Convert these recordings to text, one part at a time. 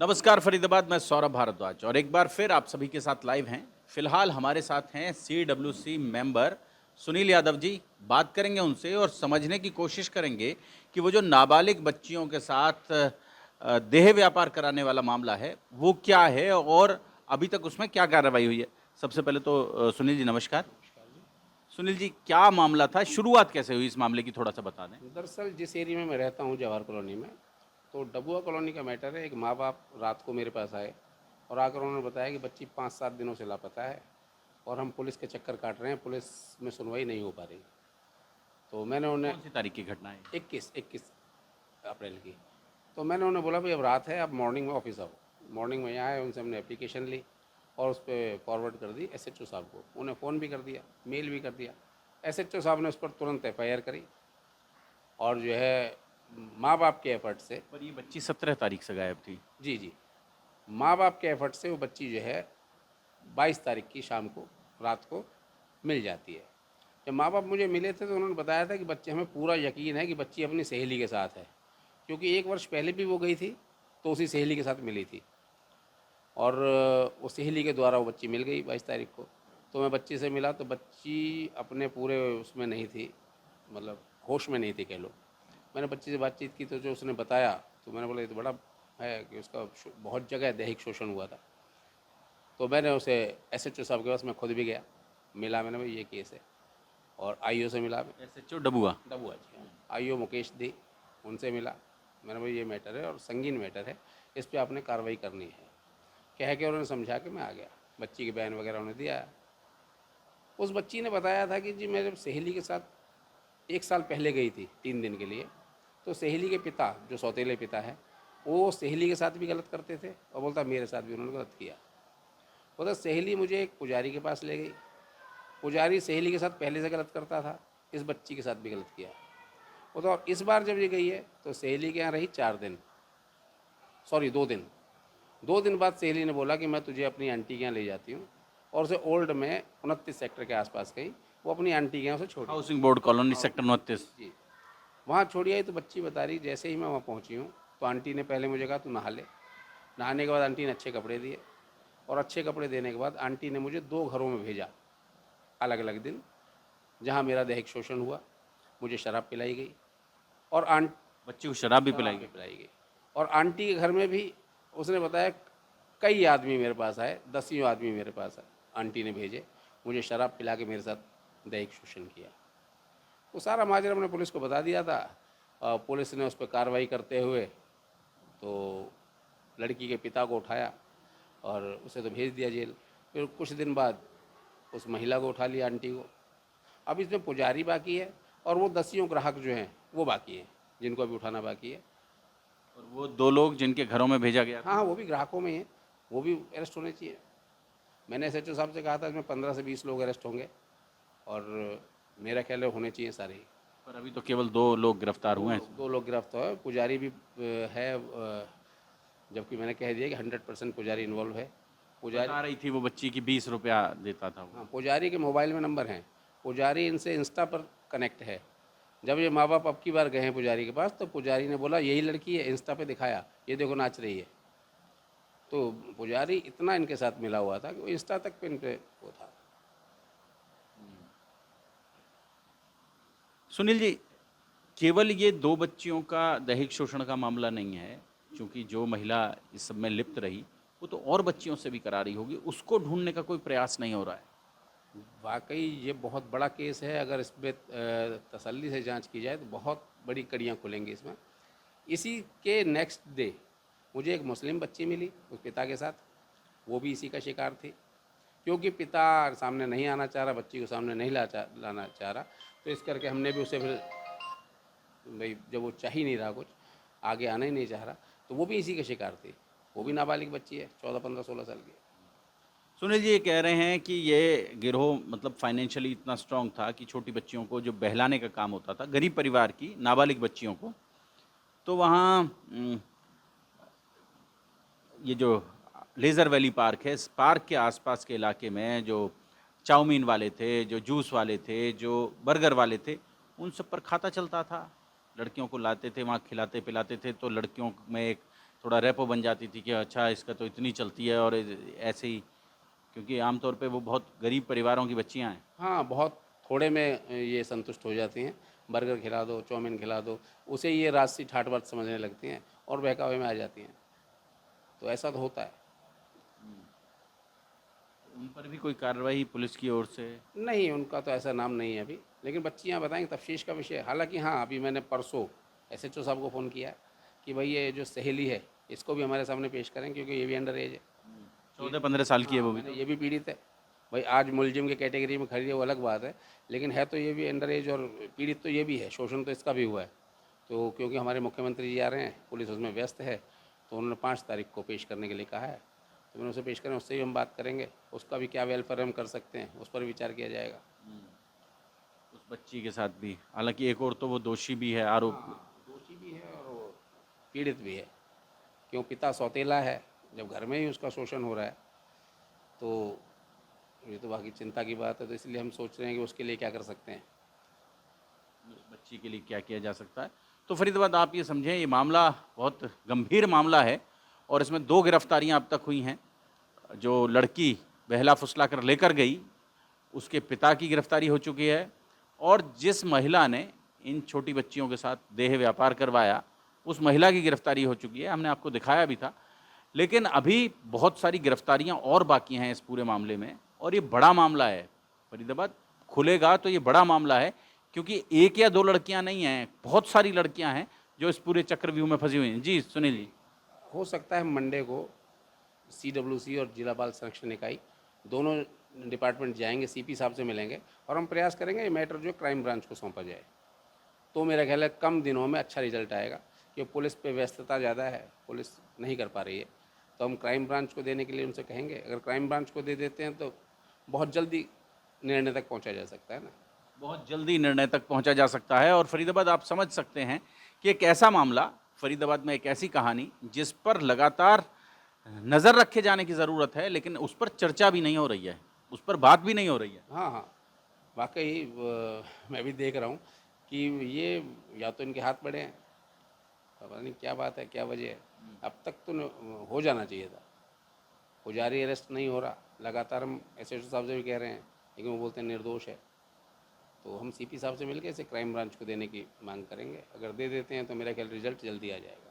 नमस्कार फरीदाबाद, मैं सौरभ भारद्वाज और एक बार फिर आप सभी के साथ लाइव हैं। फिलहाल हमारे साथ हैं CWC मेंबर सुनील यादव जी। बात करेंगे उनसे और समझने की कोशिश करेंगे कि वो जो नाबालिग बच्चियों के साथ देह व्यापार कराने वाला मामला है वो क्या है और अभी तक उसमें क्या कार्रवाई हुई है। सबसे पहले तो सुनील जी नमस्कार। सुनील जी, क्या मामला था, शुरुआत कैसे हुई इस मामले की, थोड़ा सा बता दें। दरअसल जिस एरिया में मैं रहता हूँ जवाहर कॉलोनी में, तो डबुआ कॉलोनी का मैटर है। एक माँ बाप रात को मेरे पास आए और आकर उन्होंने बताया कि बच्ची 5-7 दिनों से लापता है और हम पुलिस के चक्कर काट रहे हैं, पुलिस में सुनवाई नहीं हो पा रही। तो मैंने उन्हें कौन सी तारीख की घटना है? 21 अप्रैल की। तो मैंने उन्हें बोला भाई अब रात है, आप मॉर्निंग में ऑफिस आओ। मॉर्निंग में यहाँ आए, उनसे हमने एप्लीकेशन ली और उस पर फॉरवर्ड कर दी SHO साहब को। उन्हें फ़ोन भी कर दिया, मेल भी कर दिया। SHO साहब ने उस पर तुरंत FIR करी और जो है माँ बाप के एफर्ट से, पर ये बच्ची 17 तारीख से गायब थी। जी जी, माँ बाप के एफर्ट से वो बच्ची जो है 22 तारीख की शाम को, रात को मिल जाती है। जब माँ बाप मुझे मिले थे तो उन्होंने बताया था कि बच्चे, हमें पूरा यकीन है कि बच्ची अपनी सहेली के साथ है, क्योंकि 1 वर्ष पहले भी वो गई थी तो उसी सहेली के साथ मिली थी और वो सहेली के द्वारा वो बच्ची मिल गई 22 तारीख को। तो मैं बच्ची से मिला तो बच्ची अपने पूरे उसमें नहीं थी, मतलब होश में नहीं थी कह लो। मैंने बच्ची से बातचीत की तो जो उसने बताया, तो मैंने बोला ये तो बड़ा है कि उसका बहुत जगह दैहिक शोषण हुआ था। तो मैंने उसे SHO साहब के पास मैं खुद भी गया, मिला, मैंने भाई ये केस है। और IO से मिला मैं, SHO डबुआ। डबुआ जी, IO मुकेश दी, उनसे मिला। मैंने भाई ये मैटर है और संगीन मैटर है, इस पर आपने कार्रवाई करनी है कह के उन्होंने समझा के मैं आ गया। बच्ची के बयान वगैरह उन्हें दिया। उस बच्ची ने बताया था कि जी मैं जब सहेली के साथ 1 साल पहले गई थी 3 दिन के लिए, तो सहेली के पिता, जो सौतेले पिता है, वो सहेली के साथ भी गलत करते थे और बोलता मेरे साथ भी उन्होंने गलत किया। बोलता सहेली मुझे एक पुजारी के पास ले गई, पुजारी सहेली के साथ पहले से गलत करता था, इस बच्ची के साथ भी गलत किया। बोलता और इस बार जब ये गई है तो सहेली के यहाँ रही 4 दिन, सॉरी 2 दिन। 2 दिन बाद सहेली ने बोला कि मैं तुझे अपनी आंटी के यहाँ ले जाती हूँ, और उसे ओल्ड में 29 सेक्टर के आसपास कहीं वो अपनी आंटी के यहाँ उसे छोड़ी। हाउसिंग बोर्ड कॉलोनी हाँ सेक्टर 29। जी, वहाँ छोड़ी आई। तो बच्ची बता रही जैसे ही मैं वहाँ पहुँची हूँ तो आंटी ने पहले मुझे कहा तू नहा ले। नहाने के बाद आंटी ने अच्छे कपड़े दिए और अच्छे कपड़े देने के बाद आंटी ने मुझे 2 घरों में भेजा, अलग अलग दिन, जहाँ मेरा दैहिक शोषण हुआ। मुझे शराब पिलाई गई और बच्ची को शराब भी शराब पिलाई भी गई। पिलाई गई। और आंटी के घर में भी उसने बताया कई आदमी मेरे पास आए, 10 आदमी मेरे पास आए, आंटी ने भेजे, मुझे शराब पिला के मेरे साथ दैहिक शोषण किया। वो सारा माजरा हमने पुलिस को बता दिया था। पुलिस ने उस पर कार्रवाई करते हुए तो लड़की के पिता को उठाया और उसे तो भेज दिया जेल। फिर कुछ दिन बाद उस महिला को उठा लिया, आंटी को। अब इसमें पुजारी बाकी है और वो 10 ग्राहक जो हैं वो बाकी हैं, जिनको अभी उठाना बाकी है। और वो 2 लोग जिनके घरों में भेजा गया हाँ था। हाँ, वो भी ग्राहकों में ही हैं, वो भी अरेस्ट होने चाहिए। मैंने SHO साहब से कहा था इसमें 15 से 20 लोग अरेस्ट होंगे और मेरा ख्याल है होने चाहिए सारे ही। पर अभी तो केवल 2 लोग गिरफ्तार हुए हैं इसमें। 2 लोग गिरफ्तार हुए, पुजारी भी है, जबकि मैंने कह दिया कि 100% पुजारी इन्वॉल्व है। पुजारी, बता रही थी वो बच्ची की 20 रुपया देता था हाँ, वो। पुजारी के मोबाइल में नंबर हैं, पुजारी इनसे इंस्टा पर कनेक्ट है। जब ये माँ बाप अब की बार गए हैं पुजारी के पास तो पुजारी ने बोला यही लड़की है, इंस्टा पे दिखाया, ये देखो नाच रही है। तो पुजारी इतना इनके साथ मिला हुआ था कि वो इंस्टा तक पे इन पे वो था। सुनील जी, केवल ये 2 बच्चियों का दैहिक शोषण का मामला नहीं है, क्योंकि जो महिला इस सब में लिप्त रही, वो तो और बच्चियों से भी करा रही होगी, उसको ढूँढने का कोई प्रयास नहीं हो रहा है। वाकई ये बहुत बड़ा केस है, अगर इस पर तसल्ली से जांच की जाए तो बहुत बड़ी कड़ियाँ खुलेंगी इसमें। इसी के नेक्स्ट डे मुझे एक मुस्लिम बच्ची मिली उस पिता के साथ, वो भी इसी का शिकार थी। क्योंकि पिता सामने नहीं आना चाह रहा, बच्ची को सामने नहीं लाना चाह रहा, तो इस करके हमने भी उसे फिर, भाई जब वो चाह ही नहीं रहा कुछ, आगे आना ही नहीं चाह रहा, तो वो भी इसी के शिकार थी। वो भी नाबालिग बच्ची है, 14, 15, 16 साल की। सुनील जी ये कह रहे हैं कि ये गिरोह मतलब फाइनेंशियली इतना स्ट्रांग था कि छोटी बच्चियों को जो बहलाने का काम होता था, गरीब परिवार की नाबालिग बच्चियों को, तो वहाँ ये जो लेज़र वैली पार्क है, इस पार्क के आसपास के इलाके में जो चाउमीन वाले थे, जो जूस वाले थे, जो बर्गर वाले थे, उन सब पर खाता चलता था। लड़कियों को लाते थे, वहाँ खिलाते पिलाते थे, तो लड़कियों में एक थोड़ा रेपो बन जाती थी कि अच्छा इसका तो इतनी चलती है और ऐसे ही, क्योंकि आमतौर पे वो बहुत गरीब परिवारों की बच्चियां हैं। हाँ, बहुत थोड़े में ये संतुष्ट हो जाती हैं। बर्गर खिला दो, चाउमीन खिला दो, उसे ये राजसी ठाट बात समझने लगती हैं और बहकावे में आ जाती हैं। तो ऐसा तो होता है। उन पर भी कोई कार्रवाई पुलिस की ओर से? नहीं, उनका तो ऐसा नाम नहीं है अभी, लेकिन बच्चियाँ बताएँगी, तफ्तीश का विषय है। हालाँकि हाँ, अभी मैंने परसों एसएचओ साहब को फ़ोन किया है कि भई ये जो सहेली है, इसको भी हमारे सामने पेश करें, क्योंकि ये भी अंडर एज है। 14-15 साल की है हाँ, वो भी मैंने तो। ये भी पीड़ित है। भाई आज मुलजिम के कैटेगरी में खड़ी है वो अलग बात है, लेकिन है तो ये भी अंडर एज और पीड़ित तो ये भी है, शोषण तो इसका भी हुआ है। तो क्योंकि हमारे मुख्यमंत्री जी आ रहे हैं, पुलिस उसमें व्यस्त है, तो उन्होंने 5 तारीख को पेश करने के लिए कहा है। तो मैंने उसे पेश करें, उससे ही हम बात करेंगे, उसका भी क्या वेलफेयर हम कर सकते हैं, उस पर विचार किया जाएगा। उस बच्ची के साथ भी, हालांकि एक और तो वो दोषी भी है, आरोप। हाँ, दोषी भी है और वो पीड़ित भी है, क्यों पिता सौतेला है, जब घर में ही उसका शोषण हो रहा है, तो ये तो बाकी चिंता की बात है। तो इसलिए हम सोच रहे हैं कि उसके लिए क्या कर सकते हैं। उस बच्ची के लिए क्या किया जा सकता है? तो फरीदाबाद आप ये समझें, ये मामला बहुत गंभीर मामला है और इसमें 2 गिरफ्तारियां अब तक हुई हैं। जो लड़की बहला फुसला कर लेकर गई, उसके पिता की गिरफ्तारी हो चुकी है और जिस महिला ने इन छोटी बच्चियों के साथ देह व्यापार करवाया, उस महिला की गिरफ्तारी हो चुकी है। हमने आपको दिखाया भी था। लेकिन अभी बहुत सारी गिरफ्तारियां और बाकी हैं इस पूरे मामले में और ये बड़ा मामला है। फरीदाबाद खुलेगा तो ये बड़ा मामला है, क्योंकि 1 या 2 लड़कियां नहीं हैं, बहुत सारी लड़कियां हैं जो इस पूरे चक्रव्यूह में फंसी हुई हैं। जी, सुनील जी। हो सकता है मंडे को सीडब्ल्यूसी और जिला बाल संरक्षण इकाई दोनों डिपार्टमेंट जाएंगे, सीपी साहब से मिलेंगे और हम प्रयास करेंगे ये मैटर जो क्राइम ब्रांच को सौंपा जाए। तो मेरा ख्याल है कम दिनों में अच्छा रिजल्ट आएगा, क्योंकि पुलिस पे व्यस्तता ज़्यादा है, पुलिस नहीं कर पा रही है। तो हम क्राइम ब्रांच को देने के लिए उनसे कहेंगे। अगर क्राइम ब्रांच को दे देते हैं तो बहुत जल्दी निर्णय तक पहुंचा जा सकता है ना। बहुत जल्दी निर्णय तक पहुंचा जा सकता है और फरीदाबाद आप समझ सकते हैं कि एक ऐसा मामला, फरीदाबाद में एक ऐसी कहानी जिस पर लगातार नज़र रखे जाने की ज़रूरत है, लेकिन उस पर चर्चा भी नहीं हो रही है, उस पर बात भी नहीं हो रही है। हाँ हाँ, वाकई मैं भी देख रहा हूँ कि ये या तो इनके हाथ बड़े हैं, पता नहीं क्या बात है, क्या वजह है। अब तक तो हो जाना चाहिए था। पुजारी अरेस्ट नहीं हो रहा, लगातार हम एसएचओ साहब से भी कह रहे हैं, लेकिन वो बोलते हैं निर्दोष है। तो हम सीपी साहब से मिलकर इसे क्राइम ब्रांच को देने की मांग करेंगे। अगर दे देते हैं तो मेरा ख्याल रिजल्ट जल्दी आ जाएगा।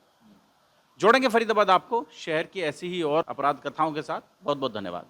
जोड़ेंगे फरीदाबाद आपको शहर की ऐसी ही और अपराध कथाओं के साथ। बहुत बहुत धन्यवाद।